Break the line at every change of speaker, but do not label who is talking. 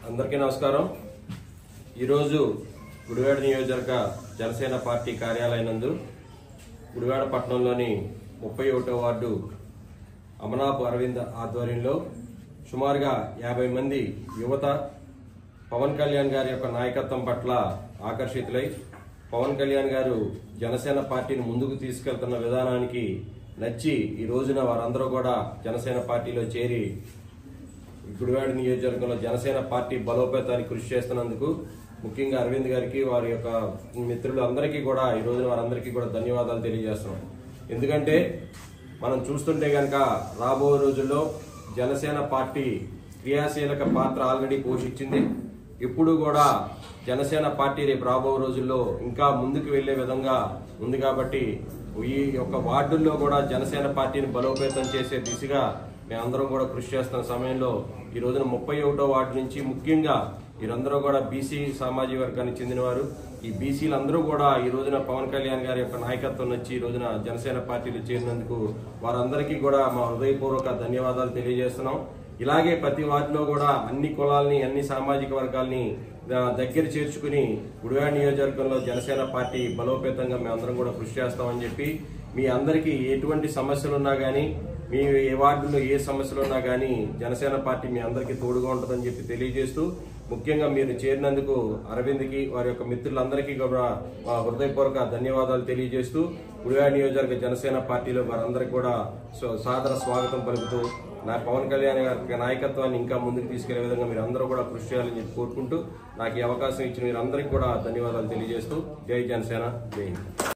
అందరికీ నమస్కారం। ఈరోజు గుడివాడ నియోజకవర్గ జనసేన పార్టీ కార్యాలయం నందు గుడివాడ పట్టణంలోని 31వ వార్డు అమనాపు అరవింద్ ఆధ్వర్యంలో సుమారుగా 50 మంది యువత పవన్ కళ్యాణ్ గారి యొక్క నాయకత్వం పట్ల ఆకర్షితులై పవన్ కళ్యాణ్ గారు జనసేన పార్టీని ముందుకు తీసుకెళ్తున్న విధానానికి నచ్చి ఈ రోజున వారందరూ కూడా జనసేన పార్టీలో చేరి గుడివాడ నియోజకవర్గంలో జనసేన పార్టీ బలోపేతానికి కృషి చేస్తున్నందుకు ముఖ్యంగా అరవింద్ గారికి వారి యొక్క మిత్రులందరికీ కూడా ఈ రోజున వారందరికీ కూడా ధన్యవాదాలు తెలియజేస్తున్నాం। ఎందుకంటే మనం చూస్తుంటే గనక రాబో రోజుల్లో జనసేన పార్టీ క్రియాశీలక పాత్ర ఆల్రెడీ పోషించింది। ఇప్పుడు కూడా జనసేన పార్టీ రేపు రాబో రోజుల్లో ఇంకా ముందుకు వెళ్లే విధంగా ఉంది కాబట్టి ఈ యొక్క వార్డుల్లో కూడా జనసేన పార్టీని బలోపేతం చేసే దిశగా మేమందరం కూడా కృషి చేస్తున్న సమయంలో ఈ రోజున 31వ వార్డు నుంచి ముఖ్యంగా వీరందరూ కూడా బీసీ సామాజిక వర్గానికి చెందినవారు। ఈ బీసీలందరూ కూడా ఈ రోజున పవన్ కళ్యాణ్ గారి యొక్క నాయకత్వం నుంచి ఈ రోజున జనసేన పార్టీలో చేరినందుకు వారందరికీ కూడా మా హృదయపూర్వక ధన్యవాదాలు తెలియజేస్తున్నాం। ఇలాగే ప్రతి వార్డులో కూడా అన్ని కులాలని అన్ని సామాజిక వర్గాల్ని దగ్గర చేర్చుకుని గుడివాడ నియోజకవర్గంలో జనసేన పార్టీ బలోపేతంగా మేమందరం కూడా కృషి చేస్తామని చెప్పి మీ అందరికీ ఎటువంటి సమస్యలున్నా గానీ మీ ఏ వార్డులో ఏ సమస్యలు ఉన్నా గానీ జనసేన పార్టీ మీ అందరికీ తోడుగా ఉంటుందని చెప్పి తెలియజేస్తూ ముఖ్యంగా మీరు చేరినందుకు అరవింద్కి వారి యొక్క మిత్రులందరికీ కూడా మా హృదయపూర్వక ధన్యవాదాలు తెలియజేస్తూ గుడివాడ నియోజకవర్గ జనసేన పార్టీలో వారందరికీ కూడా సాదర స్వాగతం పలుకుతూ నా పవన్ కళ్యాణ్ గారి నాయకత్వాన్ని ఇంకా ముందుకు తీసుకెళ్లే విధంగా మీరు అందరూ కూడా కృషి చేయాలని చెప్పి కోరుకుంటూ నాకు ఈ అవకాశం ఇచ్చిన మీరందరికీ కూడా ధన్యవాదాలు తెలియజేస్తూ జై జనసేన, జై హింద్।